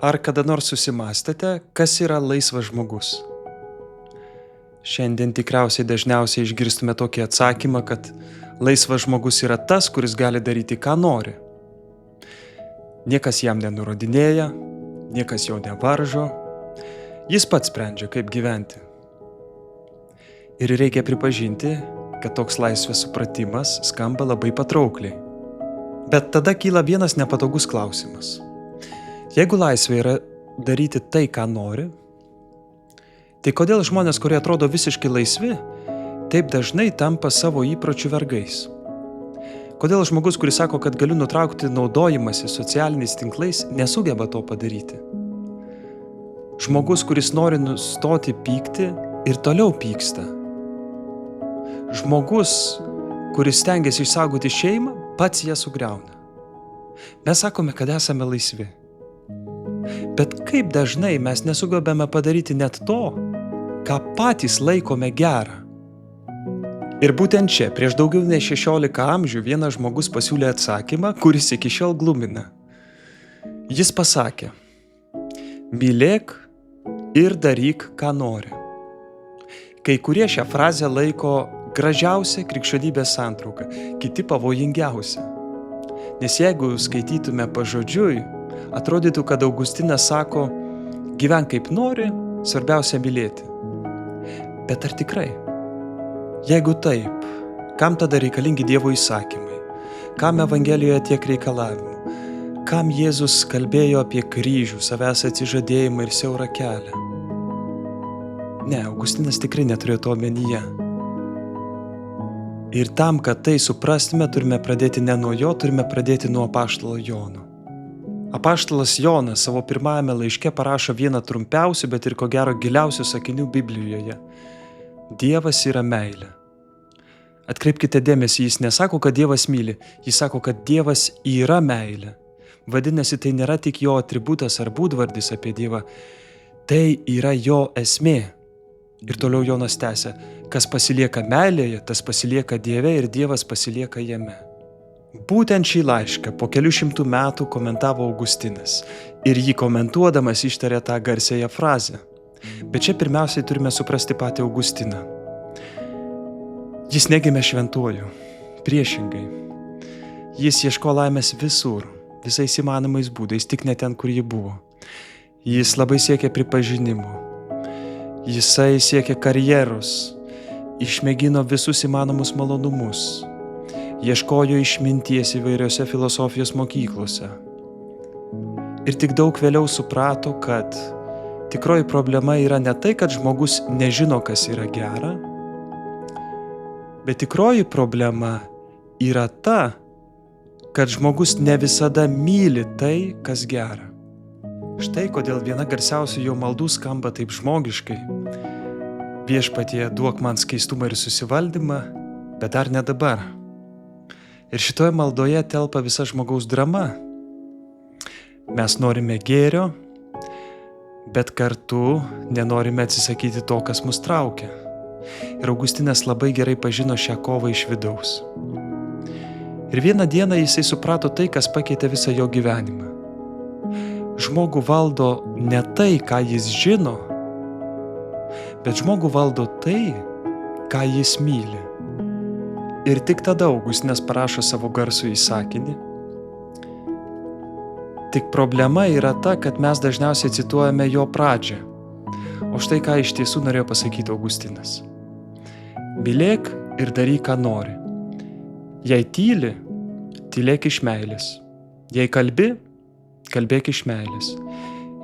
Ar kada nors susimąstėte, kas yra laisvas žmogus? Šiandien tikriausiai dažniausiai išgirstume tokį atsakymą, kad laisvas žmogus yra tas, kuris gali daryti, ką nori. Niekas jam nenurodinėja, niekas jo nevaržo, jis pats sprendžia, kaip gyventi. Ir reikia pripažinti, kad toks laisvės supratimas skamba labai patraukliai. Bet tada kyla vienas nepatogus klausimas. Jeigu laisvė yra daryti tai, ką nori, tai kodėl žmonės, kurie atrodo visiškai laisvi, taip dažnai tampa savo įpročių vergais? Kodėl žmogus, kuris sako, kad galiu nutraukti naudojimąsi socialiniais tinklais, nesugeba to padaryti? Žmogus, kuris nori nustoti pykti ir toliau pyksta. Žmogus, kuris stengiasi išsaugoti šeimą, pats ją sugriauna. Mes sakome, kad esame laisvi. Bet kaip dažnai mes nesugebame padaryti net to, ką patys laikome gerą. Ir būtent čia, prieš daugiau nei 16 amžių, vienas žmogus pasiūlė atsakymą, kuris iki šiol glumina. Jis pasakė: mylėk ir daryk, ką nori. Kai kurie šią frazę laiko gražiausia krikščionybės santrauka, kiti pavojingiausia. Nes jeigu skaitytume pažodžiui, atrodytų, kad Augustinas sako: gyvenk kaip nori, svarbiausia mylėti. Bet ar tikrai? Jeigu taip, kam tada reikalingi Dievo įsakymai? Kam Evangelijoje tiek reikalavimų? Kam Jėzus kalbėjo apie kryžių, savęs atsižadėjimą ir siaurą kelią? Ne, Augustinas tikrai neturėjo to omenyje. Ir tam, kad tai suprastume, turime pradėti ne nuo jo, turime pradėti nuo apaštalo Jono. Apaštalas Jonas savo pirmajame laiške parašo vieną trumpiausių, bet ir ko gero giliausių sakinių Biblijoje. Dievas yra meilė. Atkreipkite dėmesį, jis nesako, kad Dievas myli, jis sako, kad Dievas yra meilė. Vadinasi, tai nėra tik jo atributas ar būdvardis apie Dievą, tai yra jo esmė. Ir toliau Jonas tęsia: kas pasilieka meilėje, tas pasilieka Dieve ir Dievas pasilieka jame. Būtent šį laišką po kelių šimtų metų komentavo Augustinas ir jį komentuodamas ištarė tą garsiąją frazę. Bet čia pirmiausiai turime suprasti patį Augustiną. Jis negimė šventuoju, priešingai. Jis ieško laimės visur, visais įmanomais būdais, tik ne ten, kur ji buvo. Jis labai siekė pripažinimo. Jisai siekė karjeros, išmėgino visus įmanomus malonumus. Ieškojo išminties įvairiose filosofijos mokyklose. Ir tik daug vėliau suprato, kad tikroji problema yra ne tai, kad žmogus nežino, kas yra gera, bet tikroji problema yra ta, kad žmogus ne visada myli tai, kas gera. Štai kodėl viena garsiausių jo maldų skamba taip žmogiškai: viešpatie, duok man skaistumą ir susivaldymą, bet dar ne dabar. Ir šitoje maldoje telpa visa žmogaus drama. Mes norime gėrio, bet kartu nenorime atsisakyti to, kas mus traukia. Ir Augustinas labai gerai pažino šią kovą iš vidaus. Ir vieną dieną jisai suprato tai, kas pakeitė visą jo gyvenimą. Žmogų valdo ne tai, ką jis žino, bet žmogų valdo tai, ką jis myli. Ir tik tada Augustinas parašo savo garsų įsakinį. Tik problema yra ta, kad mes dažniausiai cituojame jo pradžią. O štai ką iš tiesų norėjo pasakyti Augustinas. Mylėk ir daryk, ką nori. Jei tyli, tylėk iš meilės. Jei kalbi, kalbėk iš meilės.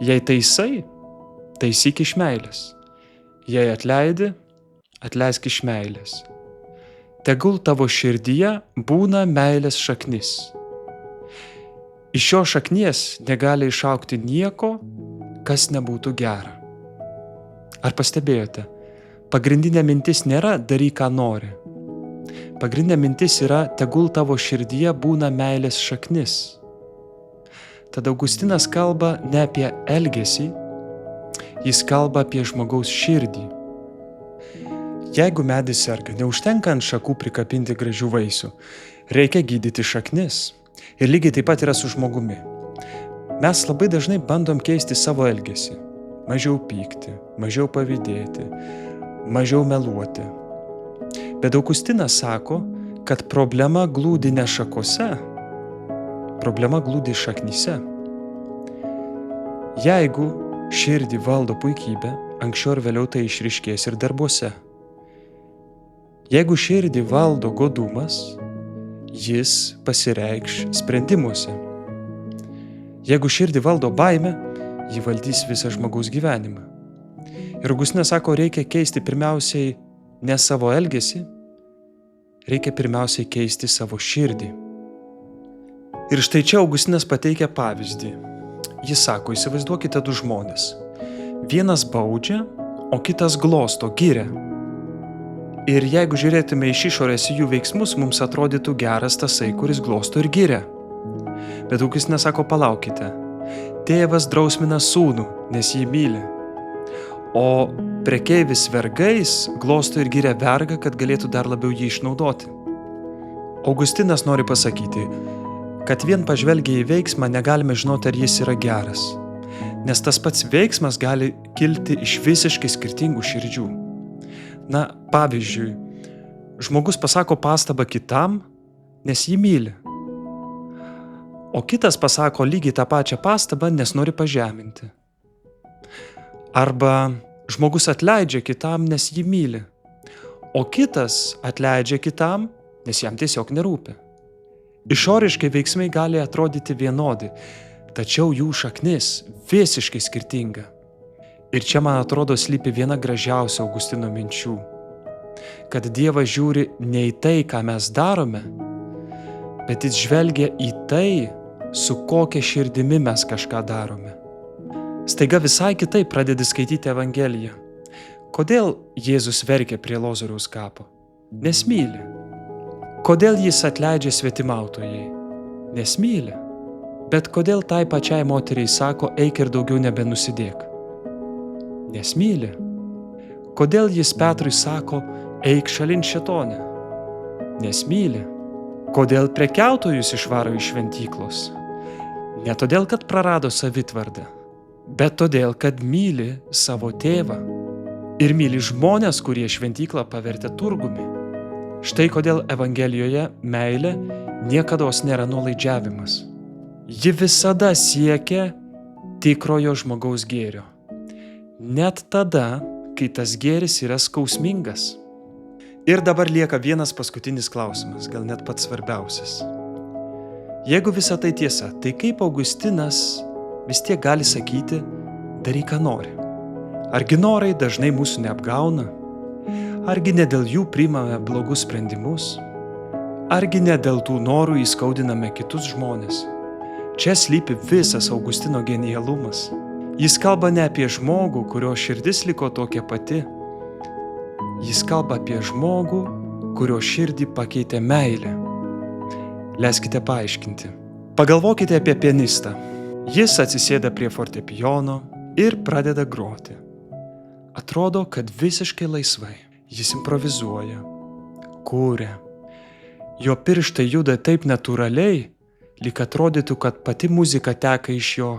Jei taisai, taisyk iš meilės. Jei atleidi, atleisk iš meilės. Tegul tavo širdyje būna meilės šaknis. Iš šio šaknies negali išaugti nieko, kas nebūtų gera. Ar pastebėjote? Pagrindinė mintis nėra daryk, ką nori. Pagrindinė mintis yra tegul tavo širdyje būna meilės šaknis. Tad Augustinas kalba ne apie elgesį, jis kalba apie žmogaus širdį. Jeigu medis serga, neužtenka ant šakų prikabinti gražių vaisių. Reikia gydyti šaknis. Ir lygiai taip pat yra su žmogumi. Mes labai dažnai bandom keisti savo elgesį. Mažiau pykti, mažiau pavydėti, mažiau meluoti. Bet Augustinas sako, kad problema glūdi ne šakose, problema glūdi šaknyse. Jeigu širdį valdo puikybė, anksčiau ar vėliau tai išryškės ir darbuose. Jeigu širdį valdo godumas, jis pasireikš sprendimuose. Jeigu širdį valdo baimė, ji valdys visą žmogaus gyvenimą. Ir Augustinas sako, reikia keisti pirmiausiai ne savo elgesį, reikia pirmiausiai keisti savo širdį. Ir štai čia Augustinas pateikia pavyzdį. Jis sako, įsivaizduokite du žmonės. Vienas baudžia, o kitas glosto, giria. Ir jeigu žiūrėtume iš išorės į jų veiksmus, mums atrodytų geras tasai, kuris glosto ir giria. Bet Augustinas sako, palaukite. Tėvas drausmina sūnų, nes jį myli. O prekeivis vergais glosto ir giria vergą, kad galėtų dar labiau jį išnaudoti. Augustinas nori pasakyti, kad vien pažvelgę į veiksmą negalime žinoti, ar jis yra geras. Nes tas pats veiksmas gali kilti iš visiškai skirtingų širdžių. Na, pavyzdžiui, žmogus pasako pastabą kitam, nes jį myli. O kitas pasako lygiai tą pačią pastabą, nes nori pažeminti. Arba žmogus atleidžia kitam, nes jį myli. O kitas atleidžia kitam, nes jam tiesiog nerūpi. Išoriškai veiksmai gali atrodyti vienodi, tačiau jų šaknis visiškai skirtinga. Ir čia, man atrodo, slypi viena gražiausių Augustino minčių. Kad Dievas žiūri ne į tai, ką mes darome, bet jis žvelgia į tai, su kokia širdimi mes kažką darome. Staiga visai kitaip pradedi skaityti Evangeliją. Kodėl Jėzus verkia prie Lozoriaus kapo? Nes myli. Kodėl jis atleidžia svetimautojai? Nes myli. Bet kodėl tai pačiai moteriai sako, eik ir daugiau nebenusidėk? Nes myli. Kodėl jis Petrui sako, eik šalin šėtone? Nes myli. Kodėl prekiautojus išvaro iš šventyklos? Ne todėl, kad prarado savitvardą, bet todėl, kad myli savo tėvą ir myli žmonės, kurie šventyklą pavertė turgumi. Štai kodėl Evangelijoje meilė niekados nėra nuolaidžiavimas. Ji visada siekia tikrojo žmogaus gėrio. Net tada, kai tas gėris yra skausmingas. Ir dabar lieka vienas paskutinis klausimas, gal net pats svarbiausias. Jeigu visa tai tiesa, tai kaip Augustinas vis tiek gali sakyti, daryk, ką nori? Argi norai dažnai mūsų neapgauna? Argi ne dėl jų priimame blogus sprendimus? Argi ne dėl tų norų įskaudiname kitus žmonės? Čia slypi visas Augustino genialumas. Jis kalba ne apie žmogų, kurio širdis liko tokia pati. Jis kalba apie žmogų, kurio širdį pakeitė meilė. Leiskite paaiškinti. Pagalvokite apie pianistą. Jis atsisėda prie fortepijono ir pradeda groti. Atrodo, kad visiškai laisvai. Jis improvizuoja, kuria. Jo pirštai juda taip natūraliai, lyg atrodytų, kad pati muzika teka iš jo.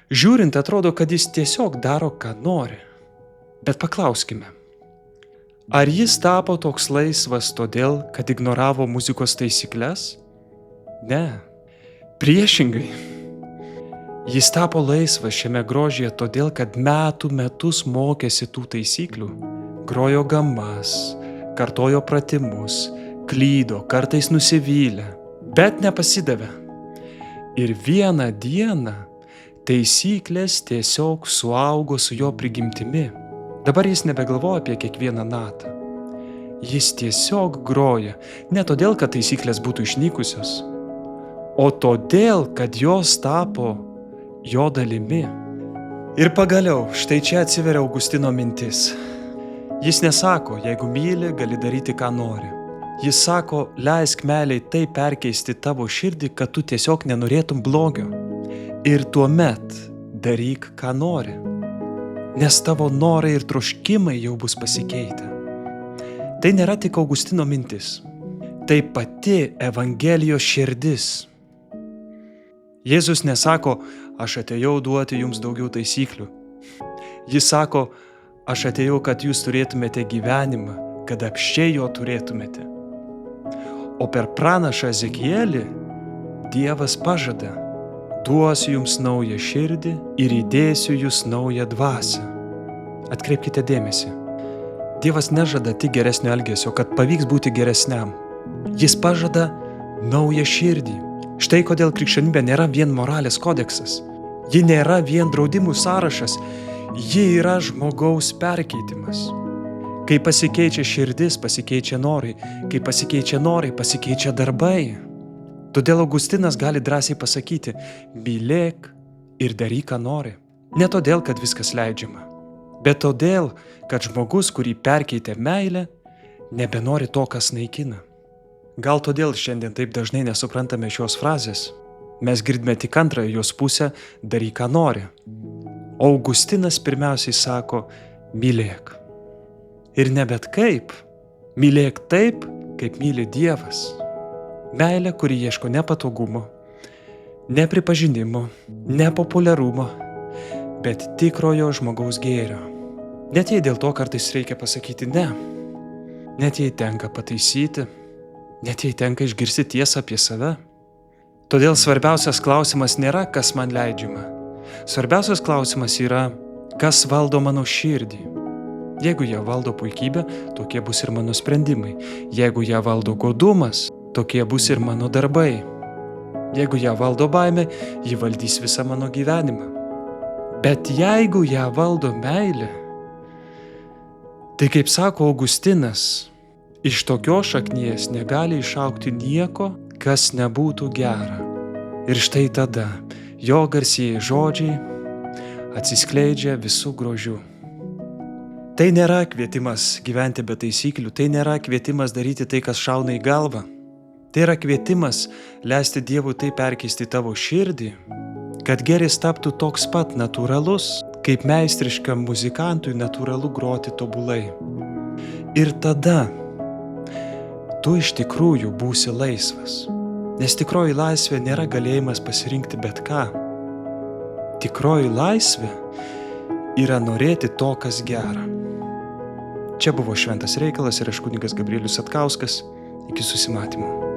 Žiūrint, atrodo, kad jis tiesiog daro, ką nori. Bet paklauskime, ar jis tapo toks laisvas todėl, kad ignoravo muzikos taisykles? Ne, priešingai. Jis tapo laisvas šiame grožyje todėl, kad metų metus mokėsi tų taisyklių. Grojo gamas, kartojo pratimus, klydo, kartais nusivylė, bet nepasidavė. Ir vieną dieną taisyklės tiesiog suaugo su jo prigimtimi. Dabar jis nebegalvoja apie kiekvieną natą. Jis tiesiog groja, ne todėl, kad taisyklės būtų išnykusios, o todėl, kad jos tapo jo dalimi. Ir pagaliau, štai čia atsiveria Augustino mintis. Jis nesako, jeigu myli, gali daryti, ką nori. Jis sako, leisk meiliai tai perkeisti tavo širdį, kad tu tiesiog nenorėtum blogio. Ir tuomet daryk, ką nori. Nes tavo norai ir troškimai jau bus pasikeitę. Tai nėra tik Augustino mintis. Tai pati Evangelijos širdis. Jėzus nesako, aš atėjau duoti jums daugiau taisyklių. Jis sako, aš atėjau, kad jūs turėtumėte gyvenimą, kad apsčiai jo turėtumėte. O per pranašą Ezekielį Dievas pažada, duosiu jums naują širdį ir įdėsiu jūs naują dvasią. Atkreipkite dėmesį. Dievas nežada tik geresnio elgesio, kad pavyks būti geresniam. Jis pažada naują širdį. Štai kodėl krikščionybė nėra vien moralės kodeksas. Ji nėra vien draudimų sąrašas. Ji yra žmogaus perkeitimas. Kai pasikeičia širdis, pasikeičia norai. Kai pasikeičia norai, pasikeičia darbai. Todėl Augustinas gali drąsiai pasakyti, mylėk ir daryk, ką nori. Ne todėl, kad viskas leidžiama, bet todėl, kad žmogus, kurį perkeitė meilė, nebenori to, kas naikina. Gal todėl šiandien taip dažnai nesuprantame šios frazės. Mes girdime tik antrąją jos pusę, daryk, ką nori. O Augustinas pirmiausiai sako, mylėk. Ir ne bet kaip. Mylėk taip, kaip myli Dievas. Meilė, kuri ieško nepatogumo, nepripažinimo, nepopuliarumo, bet tikrojo žmogaus gėrio. Net jei dėl to kartais reikia pasakyti ne. Net jei tenka pataisyti. Net jei tenka išgirsti tiesą apie save. Todėl svarbiausias klausimas nėra, kas man leidžiama. Svarbiausias klausimas yra, kas valdo mano širdį. Jeigu ją valdo puikybė, tokie bus ir mano sprendimai. Jeigu ją valdo godumas, tokie bus ir mano darbai. Jeigu ją valdo baimė, ji valdys visą mano gyvenimą. Bet jeigu ją valdo meilė, tai kaip sako Augustinas, iš tokios šaknies negali išaugti nieko, kas nebūtų gera. Ir štai tada jo garsieji žodžiai atsiskleidžia visų grožiu. Tai nėra kvietimas gyventi be taisyklių, tai nėra kvietimas daryti tai, kas šauna į galvą. Tai yra kvietimas leisti Dievui tai perkeisti tavo širdį, kad gėris taptų toks pat natūralus, kaip meistriškam muzikantui natūralu groti tobulai. Ir tada tu iš tikrųjų būsi laisvas, nes tikroji laisvė nėra galėjimas pasirinkti bet ką. Tikroji laisvė yra norėti to, kas gera. Čia buvo Šventas reikalas ir aš kunigas Gabrielius Satkauskas. Iki susimatymo.